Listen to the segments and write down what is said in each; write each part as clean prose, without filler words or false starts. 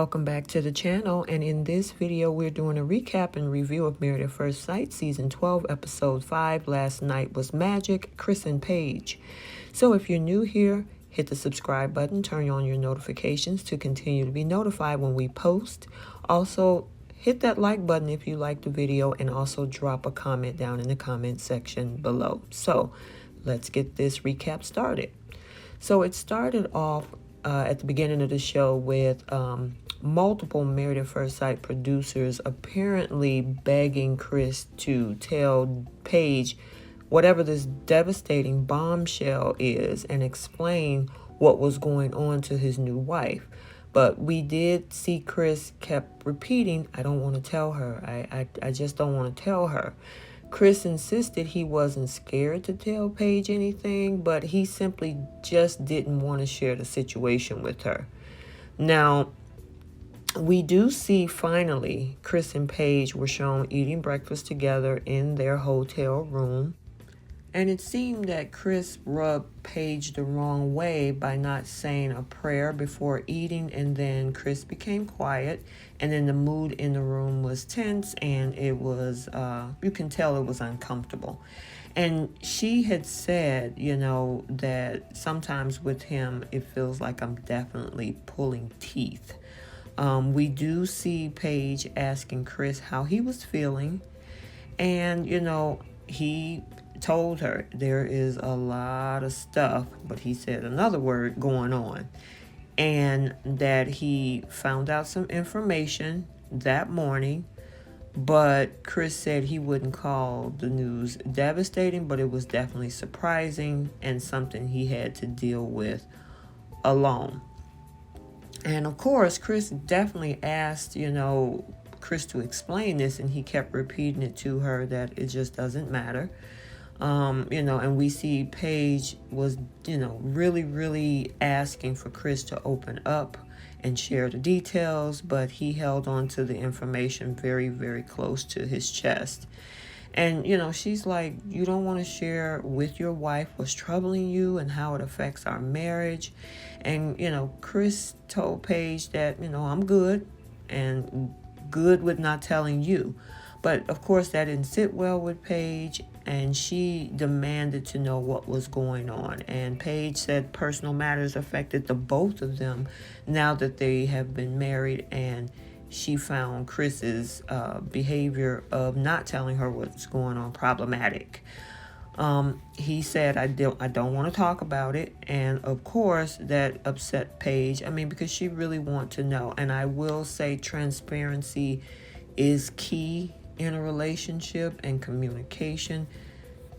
Welcome back to the channel, and in this video we're doing a recap and review of Married at First Sight season 12 episode 5, Last Night Was Magic, Chris and Paige. So if you're new here, hit the subscribe button, turn on your notifications to continue to be notified when we post. Also hit that like button if you like the video, and also drop a comment down in the comment section below. So let's get this recap started. So it started off at the beginning of the show with multiple Married at First Sight producers apparently begging Chris to tell Paige whatever this devastating bombshell is and explain what was going on to his new wife. But we did see Chris kept repeating, I don't want to tell her. I just don't want to tell her. Chris insisted he wasn't scared to tell Paige anything, but he simply just didn't want to share the situation with her. Now, we do see finally Chris and Paige were shown eating breakfast together in their hotel room. And it seemed that Chris rubbed Paige the wrong way by not saying a prayer before eating, and then Chris became quiet, and then the mood in the room was tense, and it was, you can tell it was uncomfortable. And she had said, that sometimes with him, it feels like I'm definitely pulling teeth. We do see Paige asking Chris how he was feeling, and, he told her there is a lot of stuff, but he said another word, going on, and that he found out some information that morning, but Chris said he wouldn't call the news devastating, but it was definitely surprising and something he had to deal with alone. And of course, Chris definitely asked, Chris to explain this, and he kept repeating it to her that it just doesn't matter. And we see Paige was, really, really asking for Chris to open up and share the details, but he held on to the information very, very close to his chest. And, she's like, you don't want to share with your wife what's troubling you and how it affects our marriage. And, Chris told Paige that, I'm good and good with not telling you. But, of course, that didn't sit well with Paige, and she demanded to know what was going on. And Paige said personal matters affected the both of them now that they have been married, and she found Chris's behavior of not telling her what's going on problematic. He said, I don't want to talk about it. And of course, that upset Paige. Because she really wants to know. And I will say transparency is key in a relationship and communication,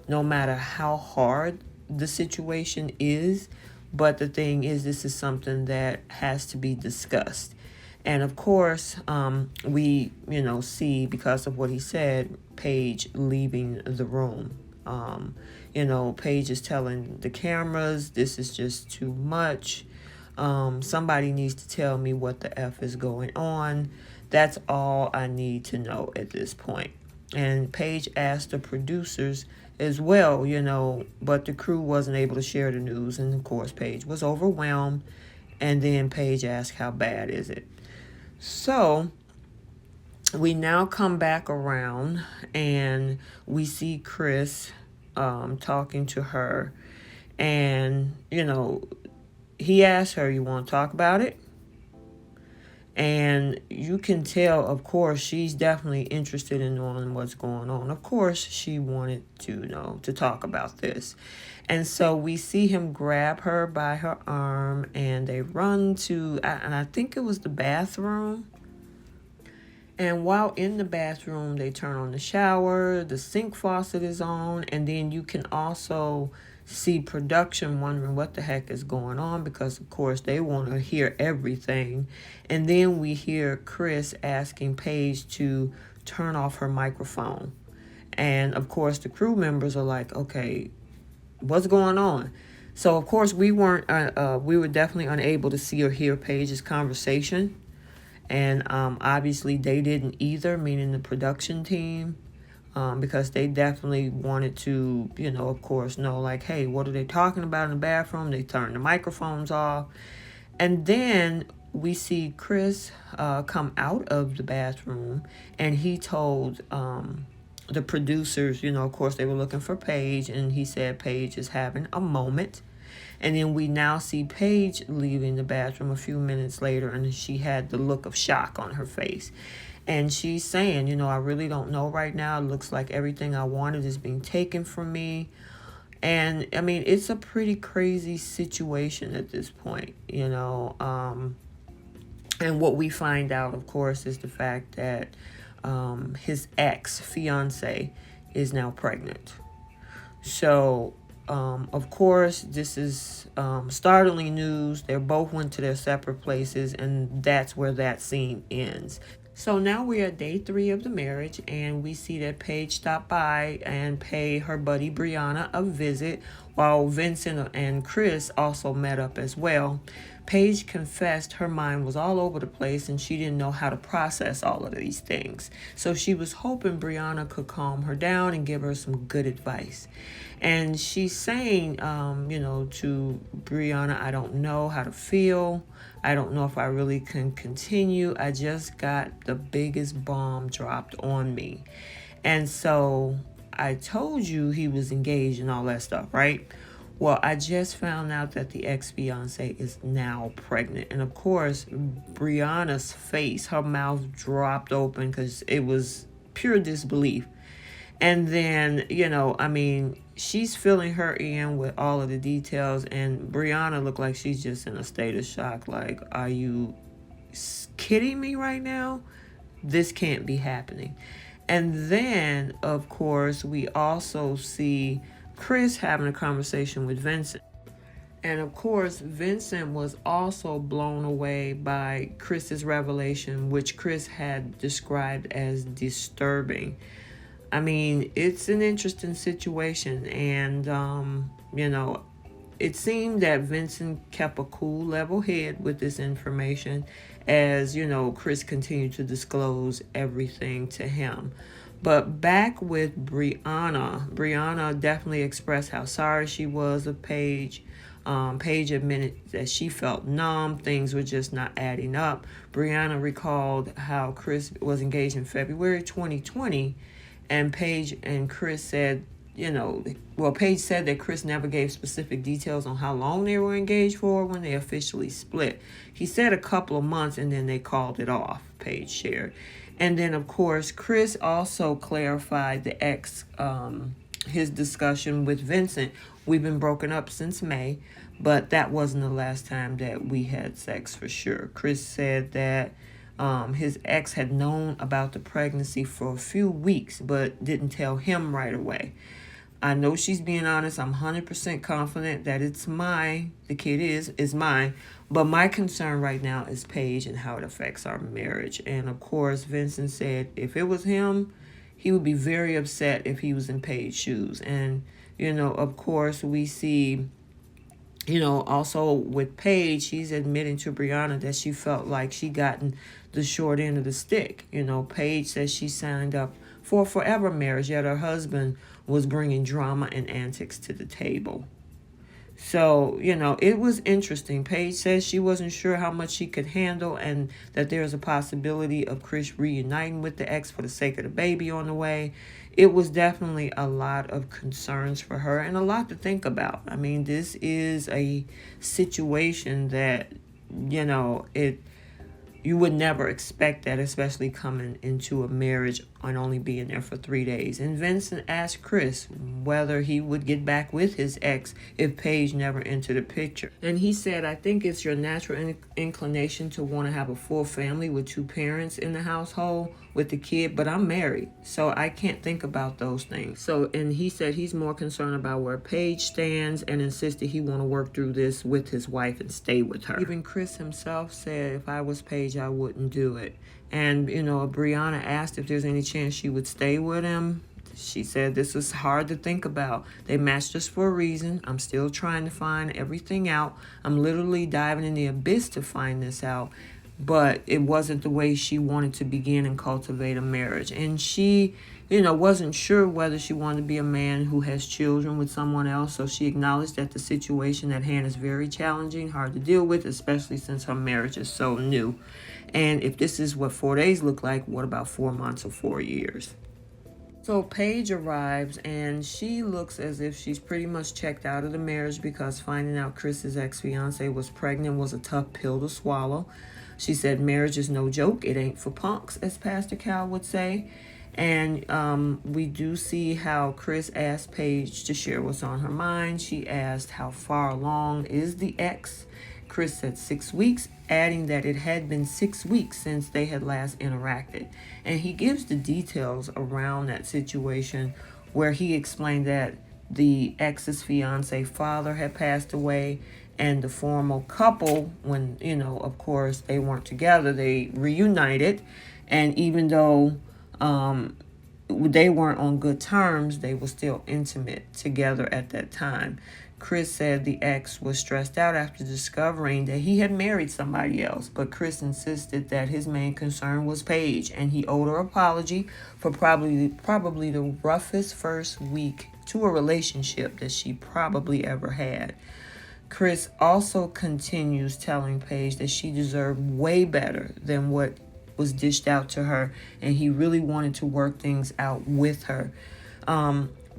no matter how hard the situation is. But the thing is, this is something that has to be discussed. And of course, we, see, because of what he said, Paige leaving the room. Paige is telling the cameras, this is just too much. Somebody needs to tell me what the F is going on. That's all I need to know at this point. And Paige asked the producers as well, but the crew wasn't able to share the news. And of course, Paige was overwhelmed. And then Paige asked, how bad is it? So we now come back around and we see Chris talking to her. And, he asked her, you want to talk about it? And you can tell, of course, she's definitely interested in knowing what's going on. Of course, she wanted to talk about this. And so we see him grab her by her arm, and they run to, and I think it was the bathroom. And while in the bathroom, they turn on the shower, the sink faucet is on, and then you can also see production wondering what the heck is going on, because of course they want to hear everything. And then we hear Chris asking Paige to turn off her microphone. And of course the crew members are like, okay, what's going on? So of course we were definitely unable to see or hear Paige's conversation. And obviously they didn't either, meaning the production team. Because they definitely wanted to, of course, know, like, hey, what are they talking about in the bathroom? They turned the microphones off. And then we see Chris come out of the bathroom, and he told the producers, you know, of course, they were looking for Paige, and he said Paige is having a moment. And then we now see Paige leaving the bathroom a few minutes later, and she had the look of shock on her face. And she's saying, you know, I really don't know right now. It looks like everything I wanted is being taken from me. And, I mean, it's a pretty crazy situation at this point, you know. And what we find out, of course, is the fact that his ex-fiance is now pregnant. So, of course, this is startling news. They both went to their separate places, and that's where that scene ends. So now we're at day 3 of the marriage, and we see that Paige stopped by and paid her buddy Brianna a visit, while Vincent and Chris also met up as well. Paige confessed her mind was all over the place and she didn't know how to process all of these things. So she was hoping Brianna could calm her down and give her some good advice. And she's saying, you know, to Brianna, I don't know how to feel. I don't know if I really can continue. I just got the biggest bomb dropped on me. And so I told you he was engaged and all that stuff, right? Well, I just found out that the ex-fiance is now pregnant. And of course, Brianna's face, her mouth dropped open because it was pure disbelief. And then, you know, I mean, she's filling her in with all of the details, and Brianna looked like she's just in a state of shock. Like, are you kidding me right now? This can't be happening. And then, of course, we also see Chris having a conversation with Vincent. And of course, Vincent was also blown away by Chris's revelation, which Chris had described as disturbing. I mean, it's an interesting situation, and, you know, it seemed that Vincent kept a cool, level head with this information as, you know, Chris continued to disclose everything to him. But back with Brianna definitely expressed how sorry she was of Paige. Paige admitted that she felt numb. Things were just not adding up. Brianna recalled how Chris was engaged in February 2020, and Paige and Chris said, you know, well, Paige said that Chris never gave specific details on how long they were engaged for when they officially split. He said a couple of months, and then they called it off, Paige shared. And then, of course, Chris also clarified his discussion with Vincent. We've been broken up since May, but that wasn't the last time that we had sex for sure. Chris said that his ex had known about the pregnancy for a few weeks, but didn't tell him right away. I know she's being honest. I'm 100% confident that the kid is mine. But my concern right now is Paige and how it affects our marriage. And of course, Vincent said if it was him, he would be very upset if he was in Paige's shoes. And, you know, of course, we see, you know, also with Paige, she's admitting to Brianna that she felt like she gotten the short end of the stick. You know, Paige says she signed up for a forever marriage, yet her husband was bringing drama and antics to the table. So, you know, it was interesting. Paige says she wasn't sure how much she could handle, and that there's a possibility of Chris reuniting with the ex for the sake of the baby on the way. It was definitely a lot of concerns for her and a lot to think about. I mean, this is a situation that, you know, you would never expect that, especially coming into a marriage and only being there for 3 days. And Vincent asked Chris whether he would get back with his ex if Paige never entered the picture. And he said, I think it's your natural inclination to want to have a full family with 2 parents in the household with the kid, but I'm married, so I can't think about those things. So, and he said he's more concerned about where Paige stands and insisted he want to work through this with his wife and stay with her. Even Chris himself said, if I was Paige, I wouldn't do it. And, you know, Brianna asked if there's any chance she would stay with him. She said, this is hard to think about. They matched us for a reason. I'm still trying to find everything out. I'm literally diving in the abyss to find this out. but it wasn't the way she wanted to begin and cultivate a marriage. And she, wasn't sure whether she wanted to be a man who has children with someone else. So she acknowledged that the situation at hand is very challenging, hard to deal with, especially since her marriage is so new. And if this is what 4 days look like, what about 4 months or 4 years? So Paige arrives and she looks as if she's pretty much checked out of the marriage, because finding out Chris's ex-fiance was pregnant was a tough pill to swallow. She said marriage is no joke. It ain't for punks, as Pastor Cal would say. And we do see how Chris asked Paige to share what's on her mind. She asked how far along is the ex. Chris said 6 weeks, adding that it had been 6 weeks since they had last interacted. And he gives the details around that situation, where he explained that the ex's fiance father had passed away, and the formal couple, when, of course, they weren't together, they reunited. And even though they weren't on good terms, they were still intimate together at that time. Chris said the ex was stressed out after discovering that he had married somebody else, but Chris insisted that his main concern was Paige, and he owed her an apology for probably the roughest first week to a relationship that she probably ever had. Chris also continues telling Paige that she deserved way better than what was dished out to her, and he really wanted to work things out with her.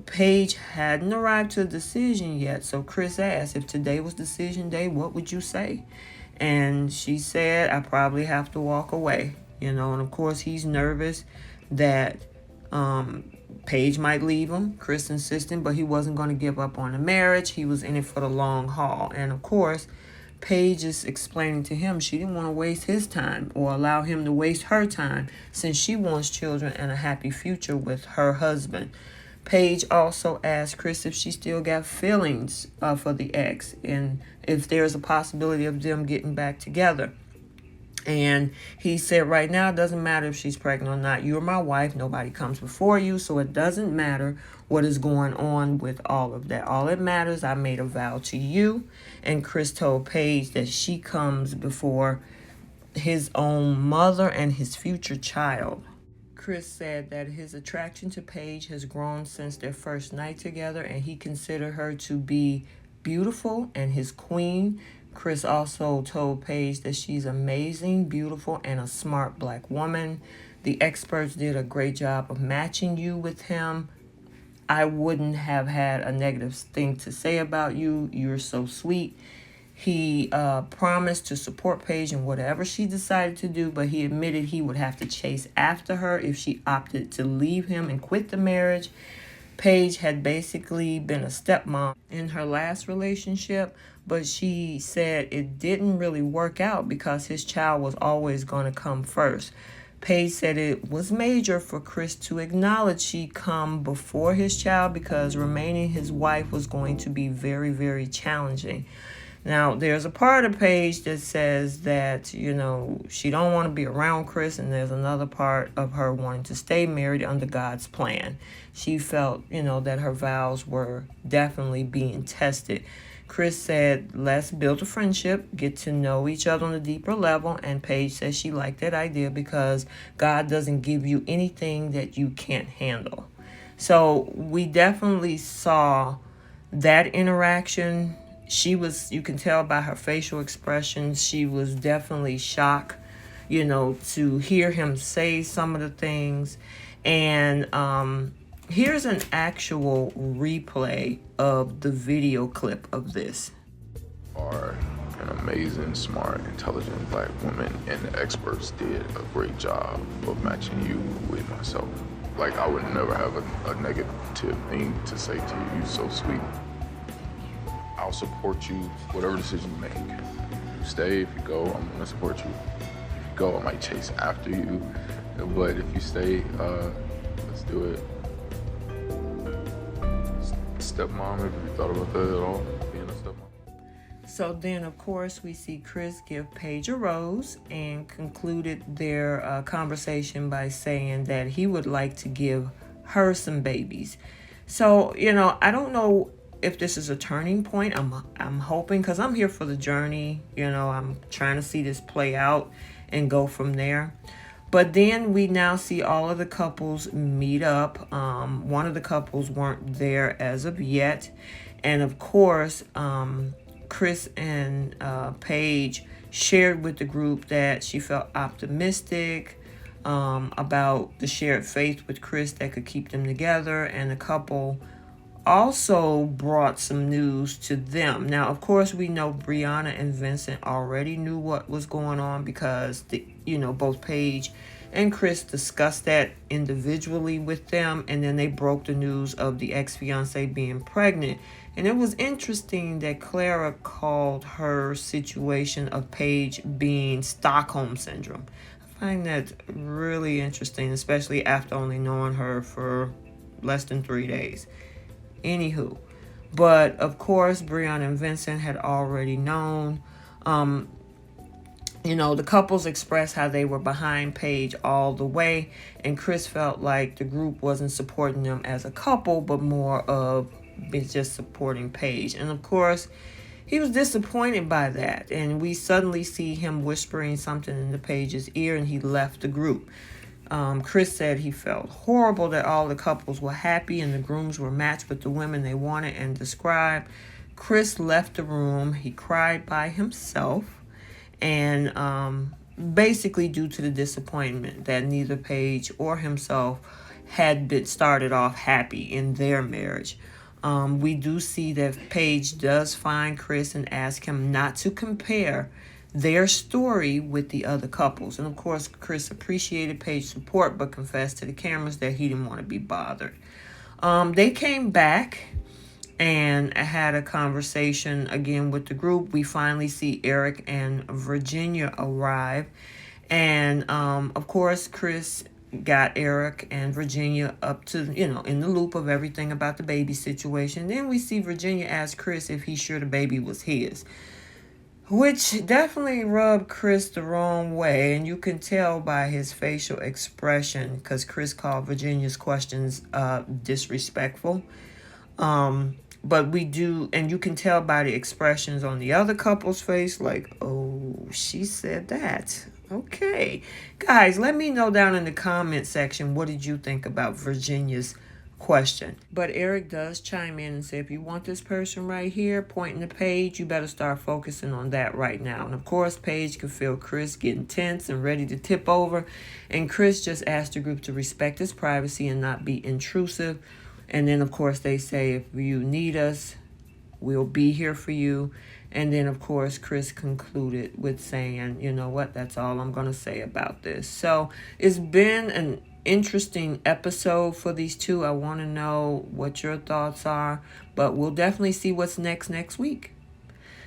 Paige hadn't arrived to a decision yet, so Chris asked, if today was decision day, what would you say? And she said, I probably have to walk away, and of course he's nervous that Paige might leave him. Chris insisted, but he wasn't going to give up on the marriage. He was in it for the long haul. And of course, Paige is explaining to him she didn't want to waste his time or allow him to waste her time, since she wants children and a happy future with her husband. Paige also asked Chris if she still got feelings for the ex, and if there's a possibility of them getting back together. And he said, right now, it doesn't matter if she's pregnant or not. You're my wife. Nobody comes before you. So it doesn't matter what is going on with all of that. All that matters, I made a vow to you. And Chris told Paige that she comes before his own mother and his future child. Chris said that his attraction to Paige has grown since their first night together, and he considered her to be beautiful and his queen. Chris also told Paige that she's amazing, beautiful, and a smart black woman. The experts did a great job of matching you with him. I wouldn't have had a negative thing to say about you. You're so sweet. He promised to support Paige in whatever she decided to do, but he admitted he would have to chase after her if she opted to leave him and quit the marriage. Paige had basically been a stepmom in her last relationship, but she said it didn't really work out because his child was always going to come first. Paige said it was major for Chris to acknowledge she'd come before his child, because remaining his wife was going to be very, very challenging. Now, there's a part of Paige that says that, she don't want to be around Chris, and there's another part of her wanting to stay married under God's plan. She felt, that her vows were definitely being tested. Chris said, let's build a friendship, get to know each other on a deeper level, and Paige says she liked that idea because God doesn't give you anything that you can't handle. So we definitely saw that interaction. You can tell by her facial expressions, she was definitely shocked, to hear him say some of the things. And here's an actual replay of the video clip of this. Are an amazing, smart, intelligent black woman, and the experts did a great job of matching you with myself. Like, I would never have a negative thing to say to you. You're so sweet. I'll support you, whatever decision you make. If you stay, if you go, I'm gonna support you. If you go, I might chase after you. But if you stay, let's do it. Stepmom, have you thought about that at all? Being a stepmom? So then, of course, we see Chris give Paige a rose and concluded their conversation by saying that he would like to give her some babies. So, I don't know if this is a turning point. I'm hoping, because I'm here for the journey. I'm trying to see this play out. and go from there. But then we now see all of the couples meet up. One of the couples weren't there as of yet. And of course, Chris and Paige shared with the group that she felt optimistic about the shared faith with Chris that could keep them together. And the couple also brought some news to them. Now, of course, we know Brianna and Vincent already knew what was going on because both Paige and Chris discussed that individually with them, and then they broke the news of the ex-fiance being pregnant. And it was interesting that Clara called her situation of Paige being Stockholm syndrome. I find that really interesting, especially after only knowing her for less than 3 days. Anywho, but of course, Brianna and Vincent had already known. The couples expressed how they were behind Paige all the way, and Chris felt like the group wasn't supporting them as a couple, but more of just supporting Paige. And of course, he was disappointed by that, and we suddenly see him whispering something into Paige's ear, and he left the group. Chris said he felt horrible that all the couples were happy and the grooms were matched with the women they wanted and described. Chris left the room. He cried by himself, and basically due to the disappointment that neither Paige or himself had been started off happy in their marriage. We do see that Paige does find Chris and ask him not to compare their story with the other couples. And of course, Chris appreciated Paige's support, but confessed to the cameras that he didn't want to be bothered. They came back and had a conversation again with the group. We finally see Eric and Virginia arrive. And of course, Chris got Eric and Virginia up to, in the loop of everything about the baby situation. Then we see Virginia ask Chris if he's sure the baby was his, which definitely rubbed Chris the wrong way. And you can tell by his facial expression, because Chris called Virginia's questions disrespectful. But we do, and you can tell by the expressions on the other couple's face, like, oh, she said that. Okay. Guys, let me know down in the comment section, what did you think about Virginia's question? But Eric does chime in and say, if you want this person right here pointing to Paige, you better start focusing on that right now. And of course, Paige could feel Chris getting tense and ready to tip over. And Chris just asked the group to respect his privacy and not be intrusive. And then, of course, they say, if you need us, we'll be here for you. And then, of course, Chris concluded with saying, you know what, that's all I'm going to say about this. So it's been an interesting episode for these two. I want to know what your thoughts are, but we'll definitely see what's next week.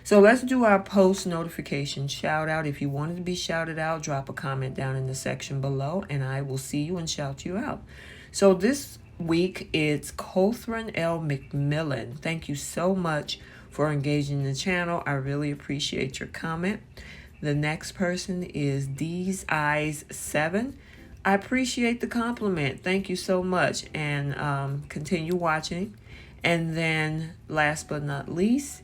So let's do our post notification shout out. If you wanted to be shouted out, drop a comment down in the section below and I will see you and shout you out. So this week it's Cothran L. McMillan. Thank you so much for engaging the channel. I really appreciate your comment. The next person is D's Eyes 7. I appreciate the compliment. Thank you so much, and continue watching. And then last but not least,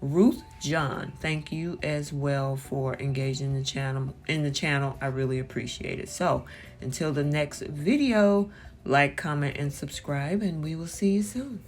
Ruth John. Thank you as well for engaging the channel. I really appreciate it. So until the next video, like, comment, and subscribe, and we will see you soon.